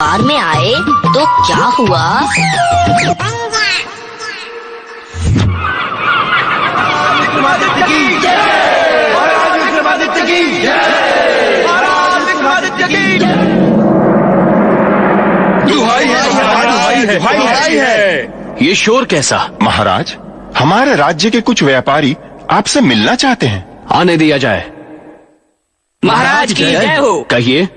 Car में आए तो क्या हुआ? ये शोर कैसा? महाराज, हमारे राज्य के कुछ व्यापारी आपसे मिलना चाहते हैं। आने दिया जाए। महाराज की जय हो। कहिए,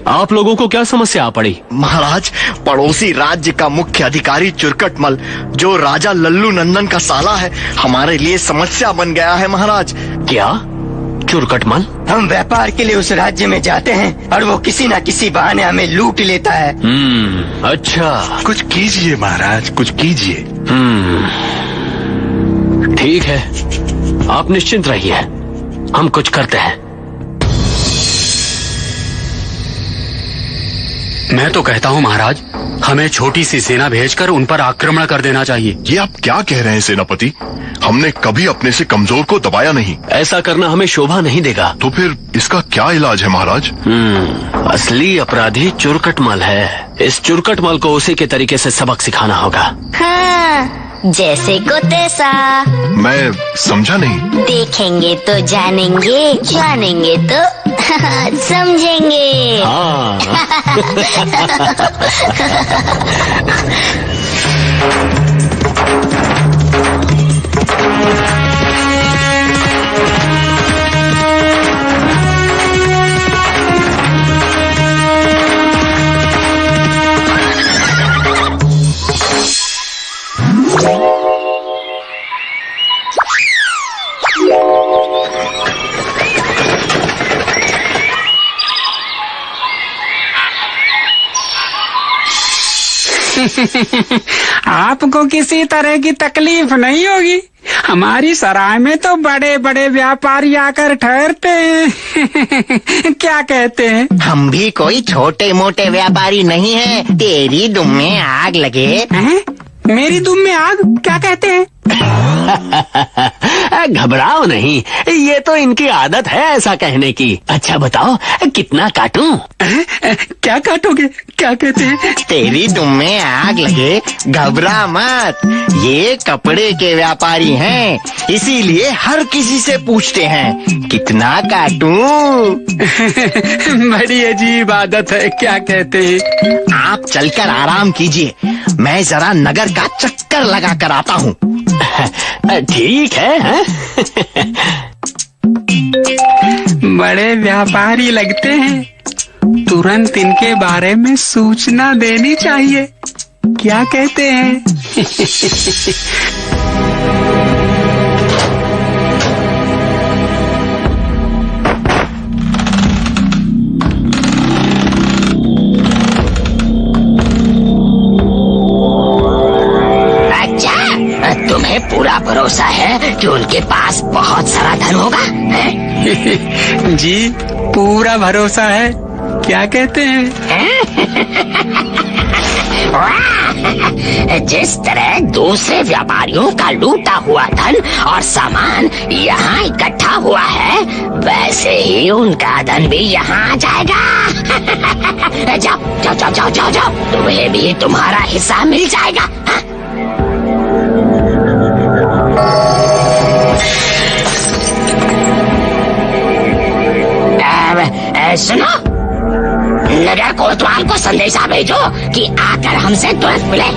आप लोगों को क्या समस्या आ पड़ी? महाराज, पड़ोसी राज्य का मुख्य अधिकारी चुरकटमल, जो राजा लल्लू नंदन का साला है, हमारे लिए समस्या बन गया है महाराज। क्या? चुरकटमल? हम व्यापार के लिए उस राज्य में जाते हैं और वो किसी न किसी बहाने हमें लूट लेता है। अच्छा। कुछ कीजिए महाराज, कुछ कीजिए। ठीक है, आप निश्चिंत रहिए, हम कुछ करते हैं। मैं तो कहता हूँ महाराज, हमें छोटी सी सेना भेजकर उन पर आक्रमण कर देना चाहिए। ये आप क्या कह रहे हैं सेनापति? हमने कभी अपने से कमजोर को दबाया नहीं। ऐसा करना हमें शोभा नहीं देगा। तो फिर इसका क्या इलाज है महाराज? असली अपराधी चुरकटमल है। इस चुरकटमल को उसी के तरीके से सबक सिखाना होगा। हाँ, जैसे को तैसा। मैं समझा नहीं। देखेंगे तो जानेंगे, जानेंगे तो समझेंगे। हाँ। आपको किसी तरह की तकलीफ नहीं होगी। हमारी सराय में तो बड़े बड़े व्यापारी आकर ठहरते हैं। क्या कहते हैं? हम भी कोई छोटे मोटे व्यापारी नहीं हैं। तेरी दुम में आग लगे। हैं? मेरी दुम में आग? क्या कहते हैं? घबराओ नहीं, ये तो इनकी आदत है ऐसा कहने की। अच्छा बताओ, कितना काटूं? क्या काटोगे? क्या कहते हैं? तेरी दुम में आग लगे, घबरा मत। ये कपड़े के व्यापारी हैं, इसीलिए हर किसी से पूछते हैं कितना काटूं। बड़ी अजीब आदत है। क्या कहते हैं? आप चलकर आराम कीजिए, मैं जरा नगर का चक्कर लगा कर आता हूँ। ठीक है। बड़े व्यापारी लगते हैं, तुरंत इनके बारे में सूचना देनी चाहिए। क्या कहते हैं? तुम्हें पूरा भरोसा है कि उनके पास बहुत सारा धन होगा? है? जी, पूरा भरोसा है। क्या कहते हैं? जिस तरह दूसरे व्यापारियों का लूटा हुआ धन और सामान यहाँ इकट्ठा हुआ है, वैसे ही उनका धन भी यहाँ आ जाएगा। जाओ जाओ जाओ जाओ जाओ जाओ, तुम्हें भी तुम्हारा हिस्सा मिल जाएगा। हाँ? सुनो, नगर कोतवाल को संदेशा भेजो कि आकर हमसे तुरंत मिले।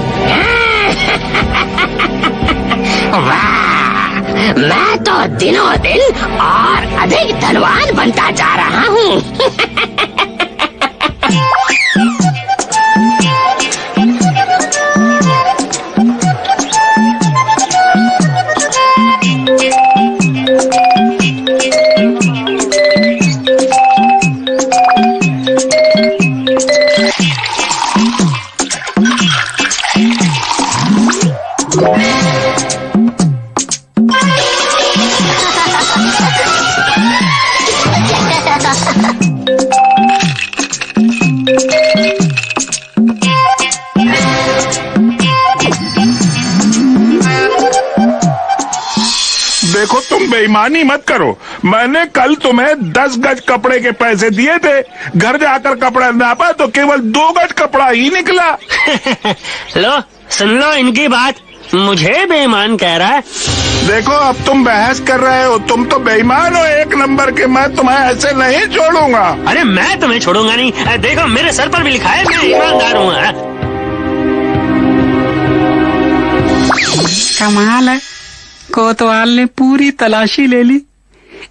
वाह, मैं तो दिनों दिन और अधिक धनवान बनता जा रहा हूँ। देखो, तुम में बेईमानी मत करो। मैंने कल तुम्हें 10 गज कपड़े के पैसे दिए थे, घर जाकर कपड़ा नापा तो केवल 2 गज कपड़ा ही निकला। लो सुन लो इनकी बात, मुझे बेईमान कह रहा है। देखो अब तुम बहस कर रहे हो, तुम तो बेईमान हो एक नंबर के। मैं तुम्हें ऐसे नहीं छोड़ूंगा। अरे मैं तुम्हें छोड़ूंगा नहीं, देखो मेरे सर पर भी लिखा है मैं ईमानदार हूँ। कमाल है, कोतवाल ने पूरी तलाशी ले ली,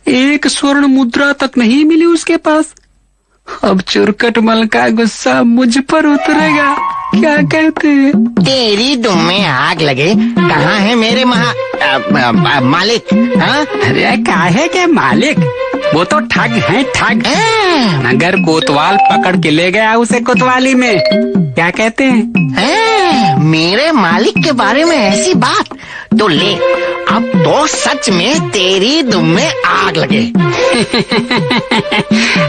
एक स्वर्ण मुद्रा तक नहीं मिली उसके पास। अब चुरकटमल का गुस्सा मुझ पर उतरेगा। क्या कहते हैं? तेरी दुम में आग लगे, कहाँ है मेरे मालिक? हाँ? अरे काहे के मालिक, वो तो ठग है ठग। अगर कोतवाल पकड़ के ले गया उसे कोतवाली में, क्या कहते हैं? मेरे मालिक के बारे में ऐसी बात तो ले, अब तो सच में तेरी दुम में आग लगे।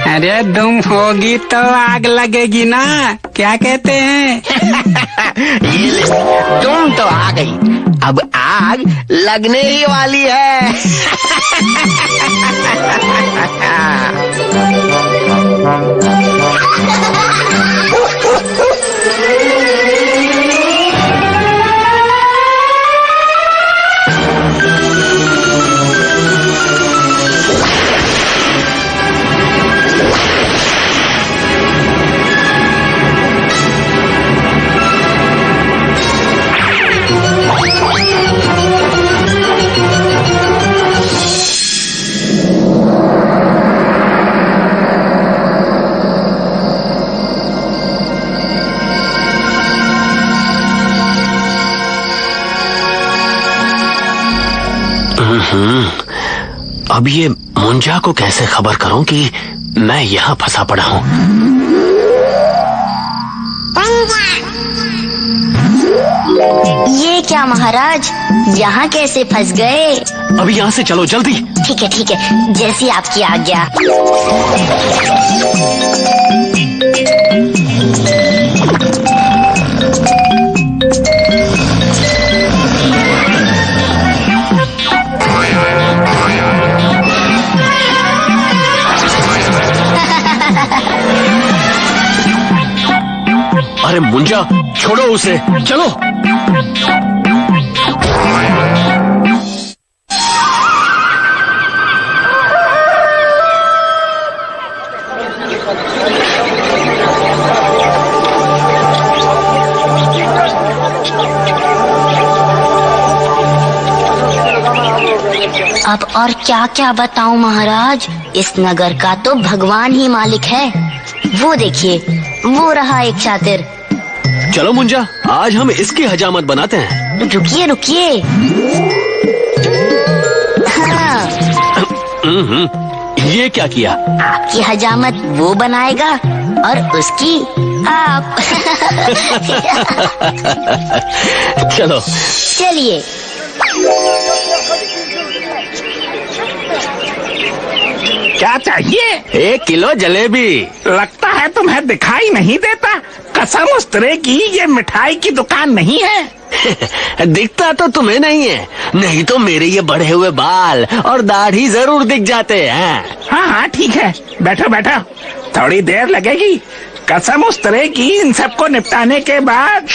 अरे दुम होगी तो आग लगेगी ना, क्या कहते हैं? ये ले, दुम तो आ गई, अब आग लगने ही वाली है। अब ये मुंजा को कैसे खबर करूं कि मैं यहाँ फंसा पड़ा हूँ? ये क्या महाराज, यहाँ कैसे फंस गए? अब यहाँ से चलो जल्दी। ठीक है, जैसी आपकी आज्ञा। अरे मुंजा, छोड़ो उसे, चलो। अब और क्या क्या बताऊं महाराज, इस नगर का तो भगवान ही मालिक है। वो देखिए, वो रहा एक शातिर। चलो मुंजा, आज हम इसकी हजामत बनाते हैं। रुकिए। हाँ। ये क्या किया? आपकी हजामत वो बनाएगा और उसकी आप। चलो चलिए। क्या चाहिए? 1 किलो जलेबी। लगता है तुम्हें दिखाई नहीं देता, कसम उस तरह की ये मिठाई की दुकान नहीं है। दिखता तो तुम्हें नहीं है, नहीं तो मेरे ये बढ़े हुए बाल और दाढ़ी जरूर दिख जाते हैं। हाँ ठीक है, बैठो, थोड़ी देर लगेगी। कसम उस तरह की इन सबको निपटाने के बाद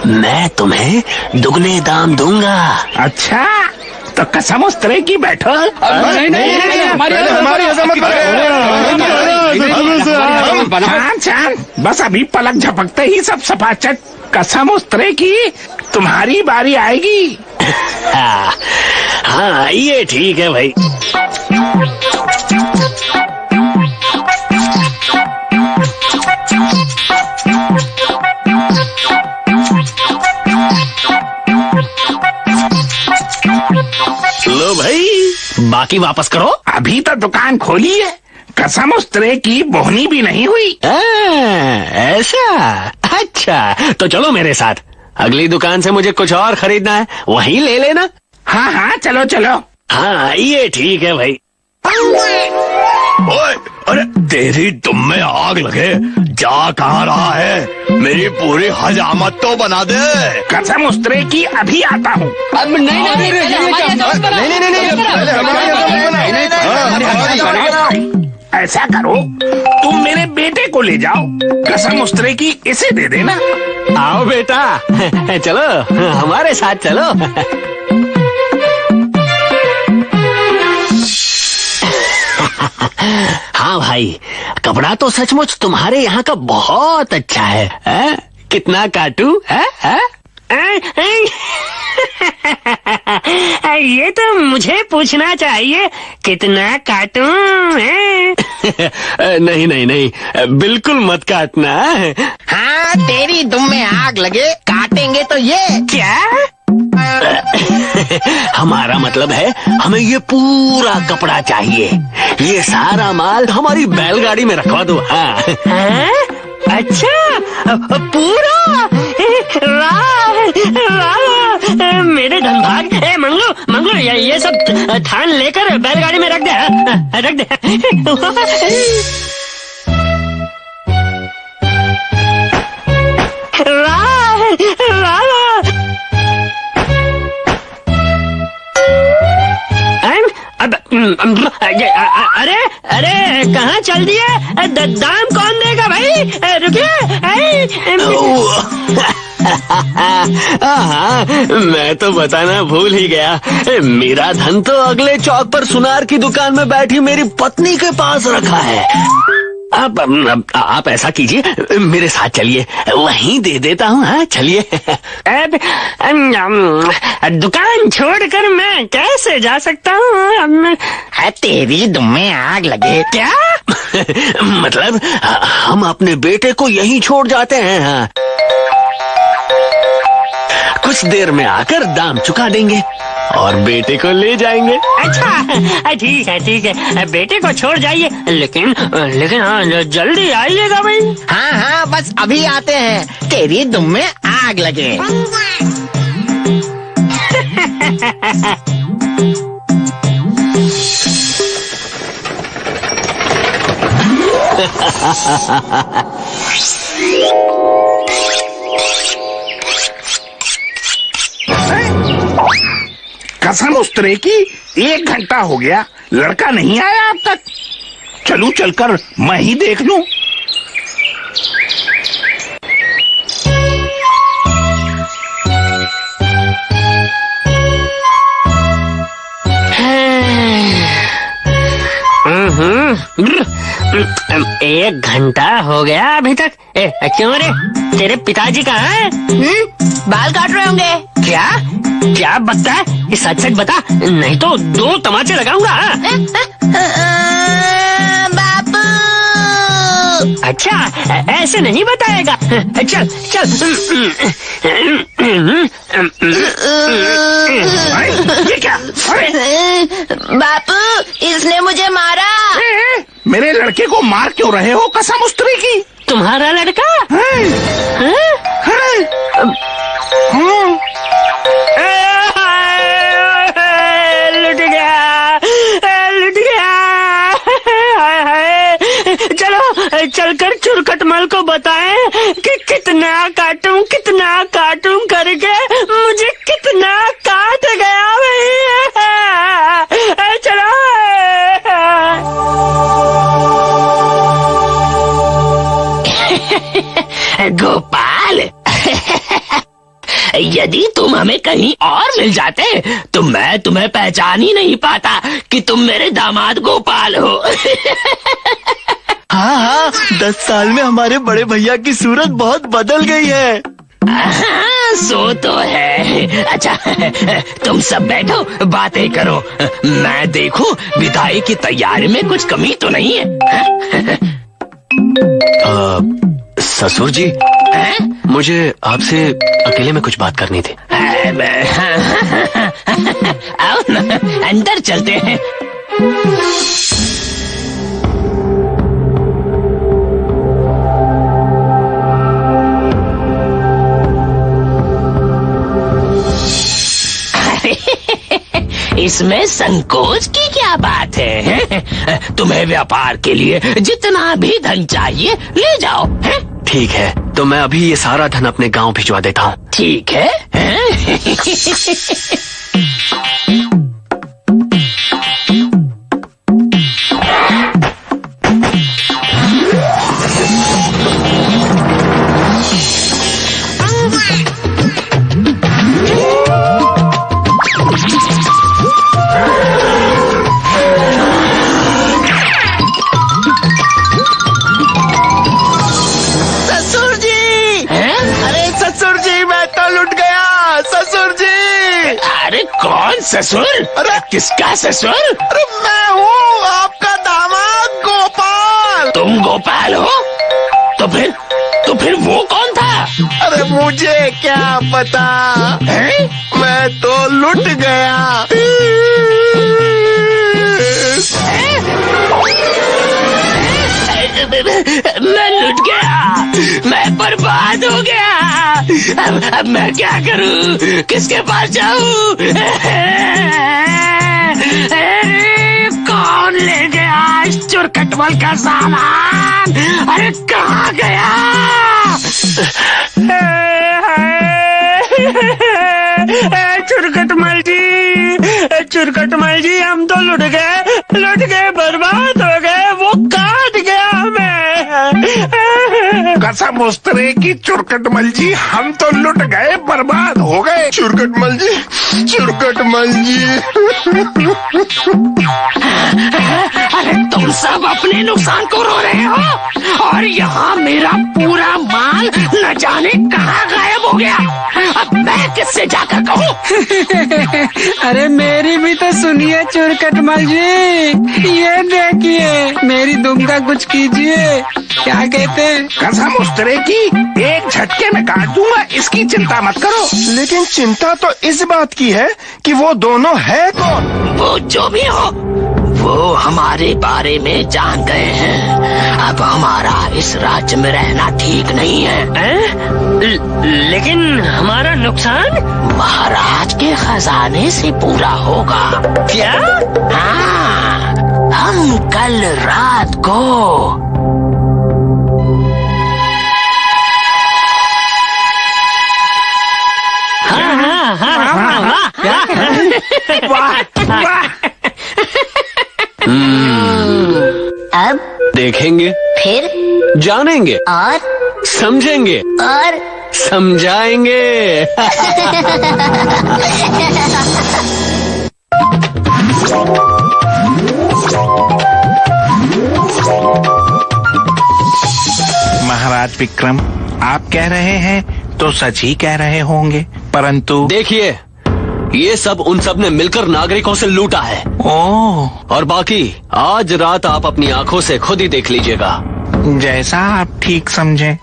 मैं तुम्हें दुगने दाम दूंगा। अच्छा, तो कसम उस तरह की बैठो। शांत, बस अभी पलक झपकते ही सब सपाचट। कसम उस तरह की, तुम्हारी बारी आएगी। हाँ ये ठीक है भाई। लो भाई, बाकी वापस करो। अभी तो दुकान खोली है, कसम उस तरह की बोहनी भी नहीं हुई। ऐसा? अच्छा, तो चलो मेरे साथ, अगली दुकान से मुझे कुछ और खरीदना है, वहीं ले लेना। हाँ चलो। हाँ ये ठीक है भाई। ओए, अरे तेरी तुम में आग लगे, जा कहाँ रहा है? मेरी पूरी हजामत तो बना दे। कसम उस्तरे की अभी आता हूँ। ऐसा करो, तुम मेरे बेटे को ले जाओ, कसम उस्तरे की इसे दे देना। आओ बेटा, चलो हमारे साथ चलो। हाँ भाई, कपड़ा तो सचमुच तुम्हारे यहाँ का बहुत अच्छा है? कितना काटू? ये तो मुझे पूछना चाहिए, कितना काटूं? नहीं नहीं नहीं, बिल्कुल मत काटना। हाँ, तेरी दुम में आग लगे, काटेंगे तो ये। क्या? हमारा मतलब है, हमें ये पूरा कपड़ा चाहिए। ये सारा माल हमारी बैलगाड़ी में रखवा दो। हाँ। अच्छा, पूरा? वाह, मेरे धनभाग। मंगलू मंगलू, ये सब थान लेकर बैलगाड़ी में रख दे, रख दे। अरे अरे, कहाँ चल दिए? दाम कौन देगा भाई? रुकिए। हाँ, मैं तो बताना भूल ही गया। मेरा धन तो अगले चौक पर सुनार की दुकान में बैठी मेरी पत्नी के पास रखा है। अब आप ऐसा कीजिए, मेरे साथ चलिए, वहीं दे देता हूँ। हाँ, चलिए। दुकान छोड़कर मैं कैसे जा सकता हूँ? तेरी दुम में आग लगे। क्या? मतलब हम अपने बेटे को यहीं छोड़ जाते हैं। हाँ, कुछ देर में आकर दाम चुका देंगे और बेटे को ले जाएंगे। अच्छा, ठीक है ठीक है, बेटे को छोड़ जाइए, लेकिन हाँ, जल्दी आइएगा भाई। हाँ हाँ, बस अभी आते हैं, तेरी दुम में आग लगे। कसम उस्तरे की, 1 घंटा हो गया, लड़का नहीं आया अब तक। चलूं, चलकर मैं ही देख लूं। एक घंटा हो गया अभी तक। क्यों रे, तेरे पिताजी कहाँ हैं? बाल काट रहे होंगे। क्या क्या बता? सच सच बता, नहीं तो 2 तमाचे लगाऊंगा। बापू। अच्छा, ऐसे नहीं बताएगा। चल चल। ये क्या? बापू, इसने मुझे मारा। मेरे लड़के को मार क्यों रहे हो कसम उस्तरे की? तुम्हारा लड़का? लुट गया, लुट गया। चलो चलकर चुरकटमल को बताएं कि कितना काटूं करके मुझे कितना काट गया भाई। चलो। गोपाल, यदि तुम हमें कहीं और मिल जाते तो मैं तुम्हें पहचान ही नहीं पाता कि तुम मेरे दामाद गोपाल हो। हाँ हाँ, 10 साल में हमारे बड़े भैया की सूरत बहुत बदल गई है। हाँ, सो तो है। अच्छा, तुम सब बैठो, बातें करो, मैं देखूं विदाई की तैयारी में कुछ कमी तो नहीं है। ससुर जी, मुझे आपसे अकेले में कुछ बात करनी थी। आओ ना, अंदर चलते हैं। इसमें संकोच की क्या बात है? तुम्हें व्यापार के लिए जितना भी धन चाहिए ले जाओ। है? ठीक है, तो मैं अभी ये सारा धन अपने गांव भिजवा देता हूँ। ठीक है, ससुर जी, अरे ससुर जी, मैं तो लुट गया ससुर जी। अरे कौन ससुर? अरे किसका ससुर? अरे मैं हूँ आपका दामाद गोपाल। तुम गोपाल हो? तो फिर वो कौन था? अरे मुझे क्या पता, मैं तो लुट गया। मैं लुट गया, मैं बर्बाद हो गया। अब मैं क्या करूं? किसके पास जाऊं? कौन ले गया इस चुरकटमल का सामान? अरे कहाँ गया? चुरकटमल जी, हम तो लुट गए, बर्बाद हो गए। वो काट गया हमें। कसम उस्तरे की चुरकटमल जी, हम तो लुट गए, बर्बाद हो गए। चुरकटमल जी, चुरकटमल जी। अरे तुम सब अपने नुकसान को रो रहे हो और यहाँ मेरा पूरा माल न जाने कहाँ गायब हो गया। अब मैं किससे जाकर कहूँ? अरे मेरी भी तो सुनिए चुरकटमल जी, ये देखिए मेरी दुम का कुछ कीजिए। क्या कहते हैं? कसम उस्तरे की, एक झटके में काट दूंगा, इसकी चिंता मत करो। लेकिन चिंता तो इस बात की है कि वो दोनों है कौन? वो जो भी हो, वो हमारे बारे में जान गए हैं। अब हमारा इस राज्य में रहना ठीक नहीं है। लेकिन हमारा नुकसान महाराज के खजाने से पूरा होगा। क्या? हाँ, हम कल रात को अब देखेंगे, फिर जानेंगे, और समझेंगे, और समझाएंगे। महाराज विक्रम, आप कह रहे हैं तो सच ही कह रहे होंगे, परंतु देखिए, ये सब उन सब ने मिलकर नागरिकों से लूटा है। ओह, और बाकी आज रात आप अपनी आंखों से खुद ही देख लीजिएगा। जैसा आप ठीक समझें।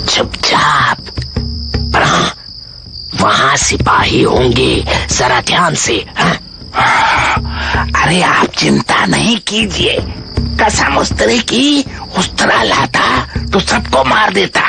चुपचाप, पर हाँ, वहाँ सिपाही होंगे, जरा ध्यान से। हाँ? अरे आप चिंता नहीं कीजिए, कसम उस्तरे की, उस्तरा लाता तो सबको मार देता।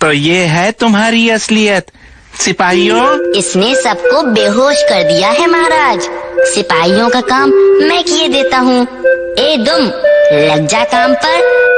तो ये है तुम्हारी असलियत। सिपाहियों, इसने सबको बेहोश कर दिया है महाराज। सिपाहियों का काम मैं किए देता हूँ। ए दुम, लग जा काम पर।